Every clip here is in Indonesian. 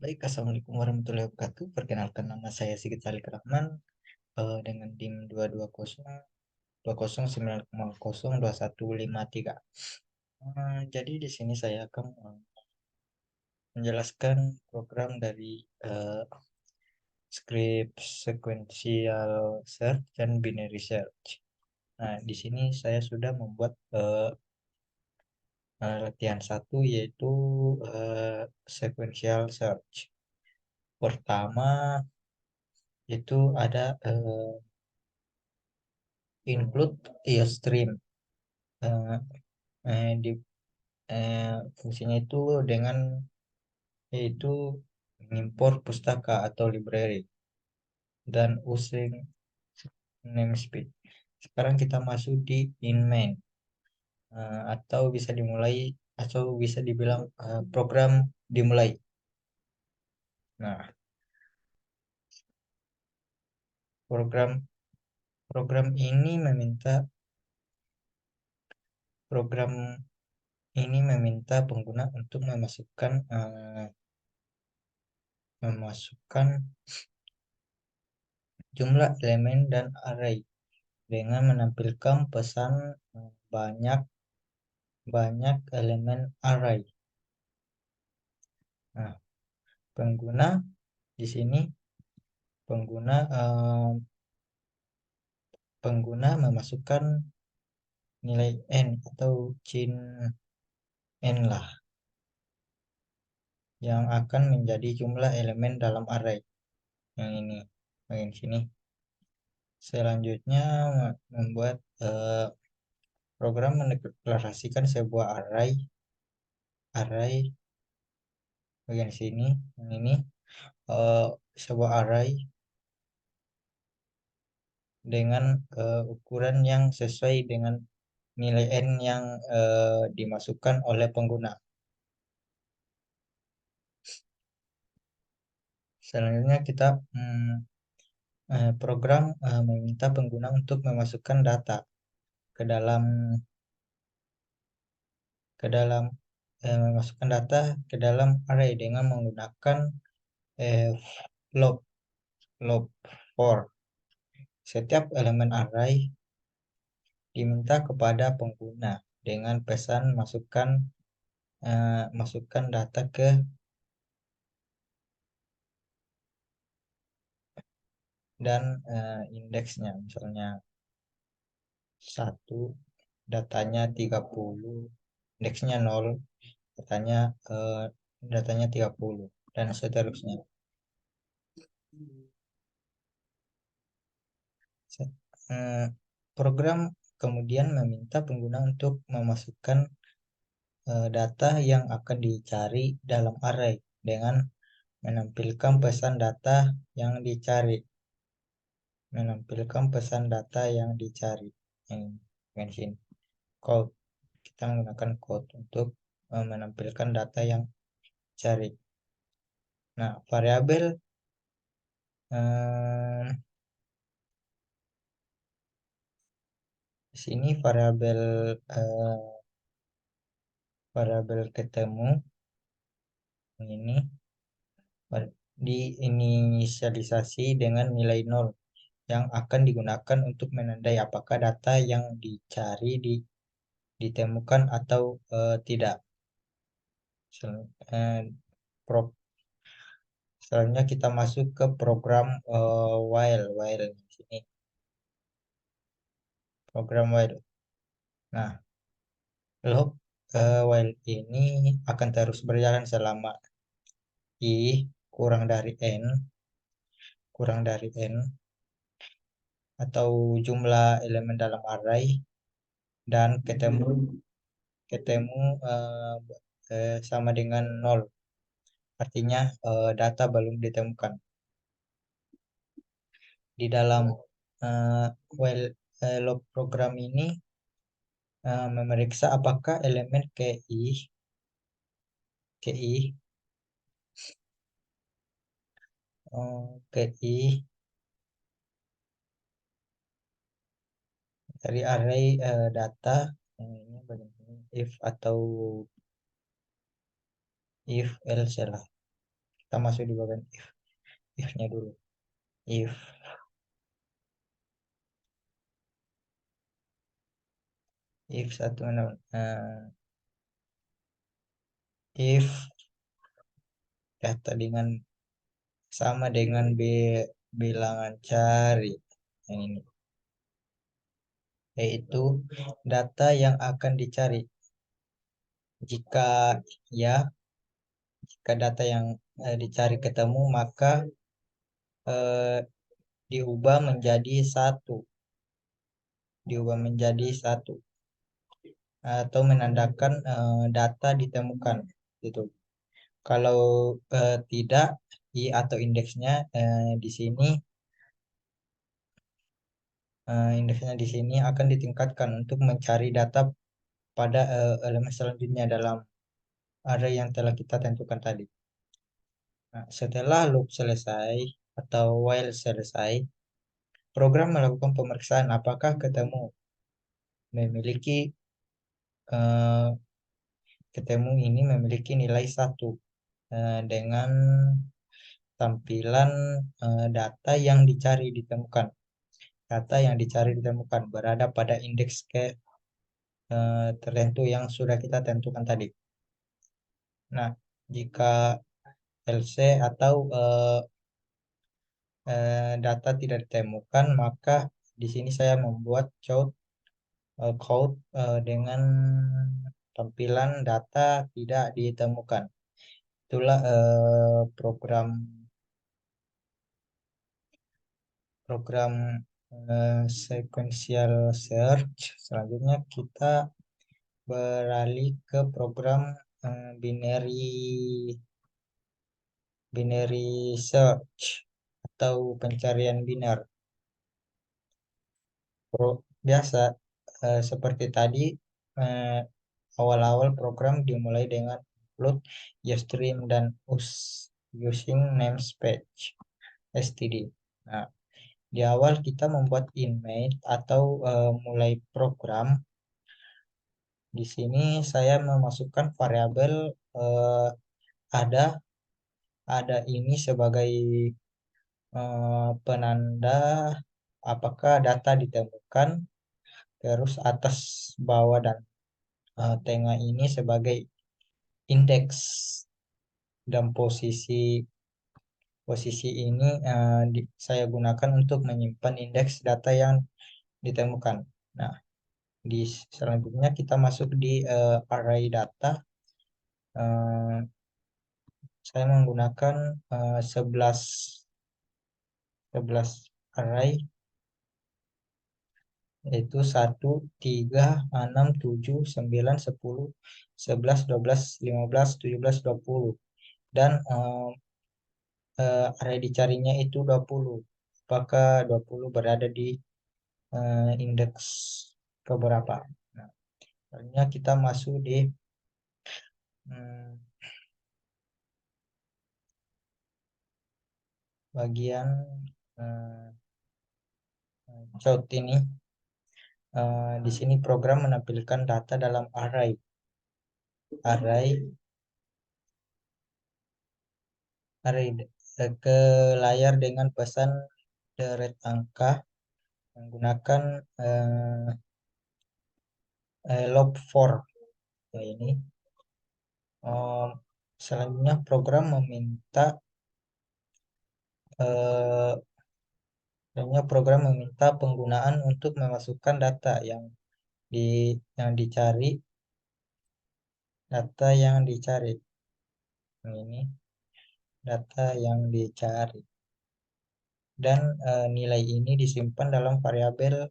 Baik, Assalamualaikum warahmatullahi wabarakatuh. Perkenalkan, nama saya Sigit Salik Rahman, dengan NIM 22020902153. Jadi di sini saya akan menjelaskan program dari script sequential search dan binary search. Nah, di sini saya sudah membuat latihan satu, yaitu sequential search. Pertama itu ada include iostream. Eh, di fungsinya itu dengan yaitu mengimpor pustaka atau library dan using namespace. Sekarang kita masuk di in main, atau bisa dimulai atau bisa dibilang program dimulai. Nah, program program ini meminta program ini meminta pengguna untuk memasukkan jumlah elemen dan array dengan menampilkan pesan banyak banyak elemen array. Nah, pengguna di sini pengguna eh, pengguna memasukkan nilai n atau cin n lah, yang akan menjadi jumlah elemen dalam array yang ini bagian sini. Selanjutnya membuat program mendeklarasikan sebuah array bagian sini yang ini, sebuah array dengan ukuran yang sesuai dengan nilai n yang dimasukkan oleh pengguna. Selanjutnya kita program meminta pengguna untuk memasukkan data ke dalam memasukkan data ke dalam array dengan menggunakan log for. Setiap elemen array diminta kepada pengguna dengan pesan masukkan data ke dan indeksnya, misalnya 1, datanya 30, indeksnya 0, datanya 30, dan seterusnya. Program kemudian meminta pengguna untuk memasukkan data yang akan dicari dalam array dengan menampilkan pesan data yang dicari. Yang sini code, kita menggunakan code untuk menampilkan data yang dicari. Nah, variabel di sini variabel ketemu ini diinisialisasi dengan nilai 0 yang akan digunakan untuk menandai apakah data yang dicari ditemukan atau tidak. Selanjutnya kita masuk ke program while di sini. Program while. Nah, loop while ini akan terus berjalan selama i kurang dari n atau jumlah elemen dalam array dan ketemu sama dengan 0. Artinya data belum ditemukan. Di dalam while loop program ini memeriksa apakah elemen KI dari array data yang ini bagian if atau if else lah. Kita masuk di bagian if-nya dulu. If satu if data dengan sama dengan bilangan cari yang ini, yaitu data yang akan dicari. Jika ya, jika data yang dicari ketemu, maka eh, diubah menjadi satu, atau menandakan data ditemukan gitu. Kalau tidak, i atau indeksnya di sini akan ditingkatkan untuk mencari data pada elemen selanjutnya dalam array yang telah kita tentukan tadi. Nah, setelah loop selesai atau while selesai, program melakukan pemeriksaan apakah ketemu memiliki eh, ini memiliki nilai 1 dengan tampilan data yang dicari ditemukan. Data yang dicari ditemukan berada pada indeks tertentu yang sudah kita tentukan tadi. Nah, jika LC atau data tidak ditemukan, maka di sini saya membuat code dengan tampilan data tidak ditemukan. Itulah program sequential search. Selanjutnya kita beralih ke program binary search atau pencarian biner. Biasa seperti tadi, awal-awal program dimulai dengan upload Ustream dan using namespace std. Nah, di awal kita membuat inmate atau mulai program. Di sini saya memasukkan variabel ada ini sebagai penanda apakah data ditemukan, terus atas, bawah, dan tengah ini sebagai indeks, dan posisi ini saya gunakan untuk menyimpan indeks data yang ditemukan. Nah, di selanjutnya kita masuk di array data. Saya menggunakan 11 array, yaitu 1, 3, 6, 7, 9, 10, 11, 12, 15, 17, 20. Dan array dicarinya itu 20. Apakah 20 berada di indeks keberapa? Nah, selanjutnya kita masuk di bagian chart ini. Di sini program menampilkan data dalam array ke layar dengan pesan deret angka menggunakan log4. Nah, ini selanjutnya program meminta penggunaan untuk memasukkan data yang dicari. Nah, ini data yang dicari, dan nilai ini disimpan dalam variabel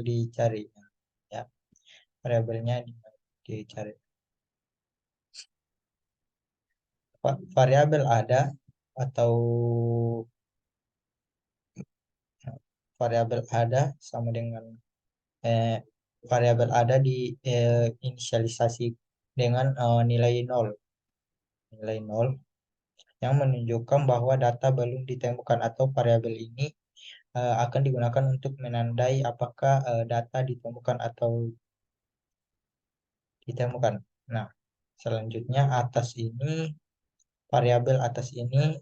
dicari, ya, variabelnya dicari. Variabel ada atau variabel ada sama dengan variabel ada di inisialisasi dengan nilai 0 yang menunjukkan bahwa data belum ditemukan, atau variabel ini akan digunakan untuk menandai apakah data ditemukan atau ditemukan. Nah, Selanjutnya variabel atas ini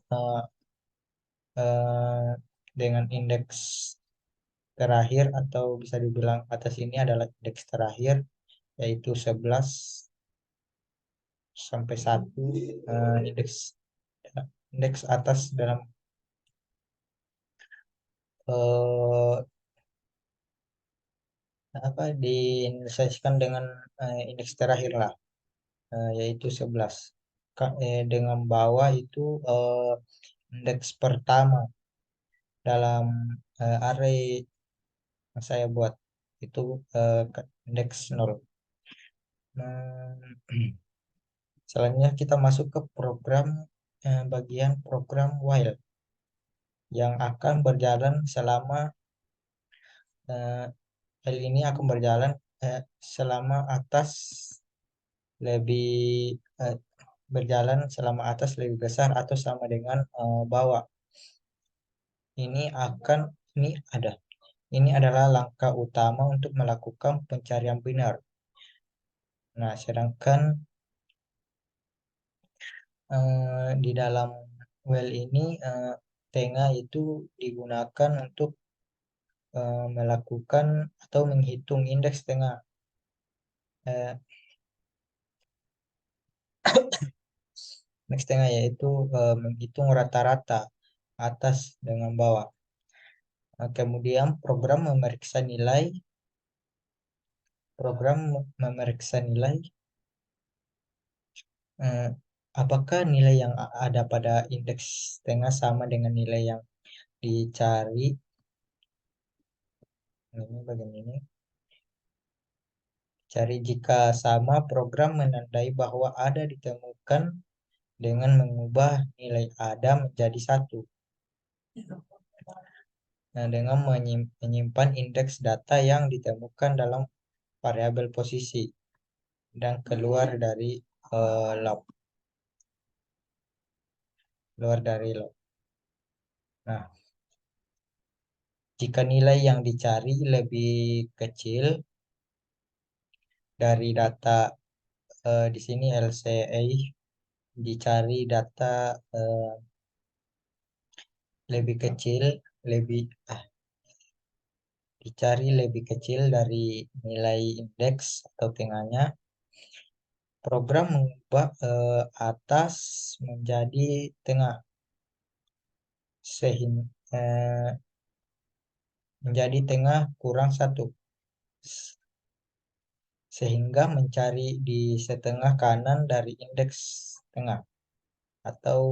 eh, dengan indeks terakhir atau bisa dibilang atas ini adalah indeks terakhir yaitu 11 sampai 1 indeks indeks atas dalam eh, diinisiasikan dengan indeks terakhir lah yaitu 11. Dengan bawah itu indeks pertama dalam array yang saya buat itu indeks 0. Hmm, Selanjutnya kita masuk ke bagian program while yang akan berjalan eh, while ini akan berjalan selama atas lebih eh, berjalan selama atas lebih besar atau sama dengan bawah. Ini akan ini ada. Ini adalah langkah utama untuk melakukan pencarian binar. Nah, sedangkan di dalam well ini tengah itu digunakan untuk melakukan atau menghitung indeks tengah. Eh, Indeks tengah yaitu menghitung rata-rata atas dengan bawah. Kemudian program memeriksa nilai eh, apakah nilai yang ada pada indeks tengah sama dengan nilai yang dicari. Ini bagian ini. Cari jika sama, program menandai bahwa ada ditemukan dengan mengubah nilai ada menjadi 1. Nah, dengan menyimpan indeks data yang ditemukan dalam variabel posisi dan log. Keluar dari log. Nah, jika nilai yang dicari lebih kecil dari data di sini LCA dicari data lebih kecil lebih dicari lebih kecil dari nilai indeks atau tengahnya, program mengubah atas menjadi tengah sehingga menjadi tengah kurang 1 sehingga mencari di setengah kanan dari indeks tengah atau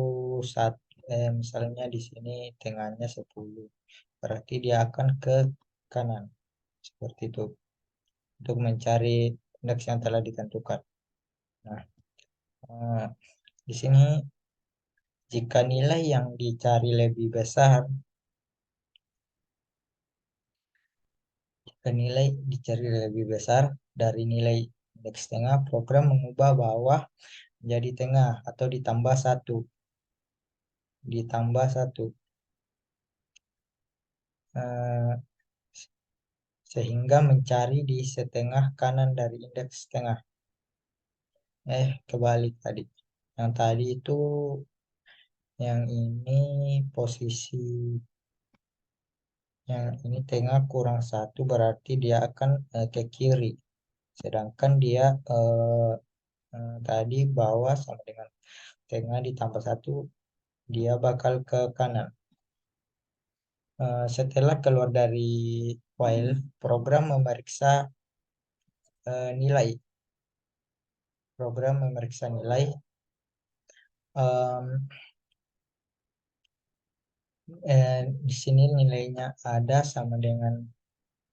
misalnya di sini tengahnya 10, berarti dia akan ke kanan seperti itu untuk mencari indeks yang telah ditentukan. Nah, eh, di sini jika nilai yang dicari lebih besar, dari nilai indeks tengah, program mengubah bawah menjadi tengah atau ditambah satu eh, sehingga mencari di setengah kanan dari indeks tengah. Kebalik tadi. Yang tadi itu yang ini posisi yang ini tengah kurang 1 berarti dia akan ke kiri. Sedangkan dia tadi bawah sama dengan tengah ditambah 1 dia bakal ke kanan. Setelah keluar dari while, program memeriksa nilai. Program memeriksa nilai. Di sini nilainya ada sama dengan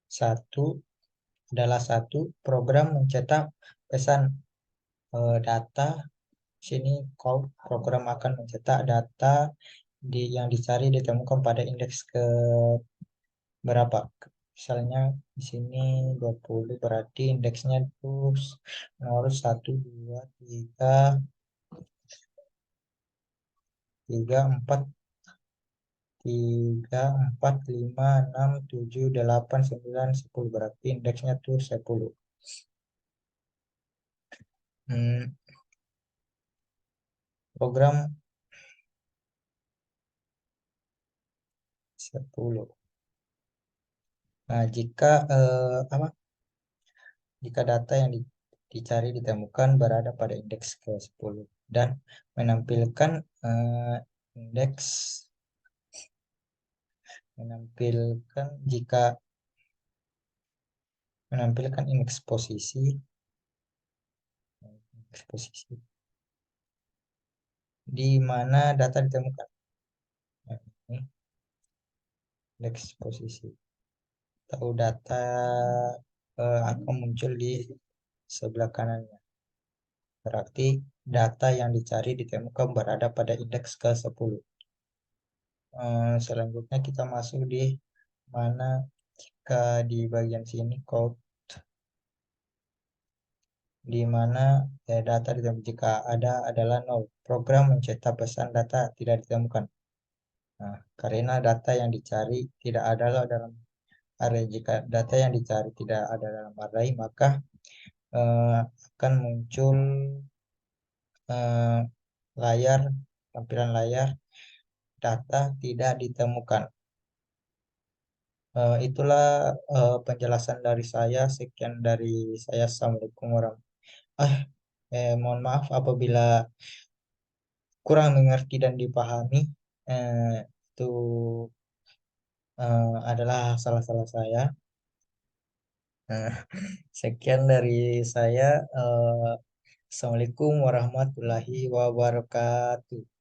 1 adalah 1. Program mencetak pesan data. Sini program akan mencetak data yang dicari ditemukan pada indeks ke berapa. Misalnya di sini 20 berarti indeksnya itu 0, 1, 2, 3, 4, 5, 6, 7, 8, 9, 10 berarti indeksnya tuh 10. program 10. Nah, jika data yang dicari ditemukan berada pada indeks ke-10 dan menampilkan eh, indeks menampilkan jika menampilkan indeks posisi di mana data ditemukan. Nah, ini indeks posisi. Tahu data akan muncul di sebelah kanannya. Berarti data yang dicari ditemukan berada pada indeks ke-10. Selanjutnya kita masuk di mana jika di bagian sini code di mana data ditemukan jika ada adalah 0. Program mencetak pesan data tidak ditemukan. Nah, karena data yang dicari tidak adalah dalam array. Jika data yang dicari tidak ada dalam array, maka akan muncul eh, tampilan layar data tidak ditemukan. Itulah penjelasan dari saya. Sekian dari saya. Assalamualaikum mohon maaf apabila kurang mengerti dan dipahami. Itu adalah salah-salah saya. Eh, Sekian dari saya. Assalamualaikum warahmatullahi wabarakatuh.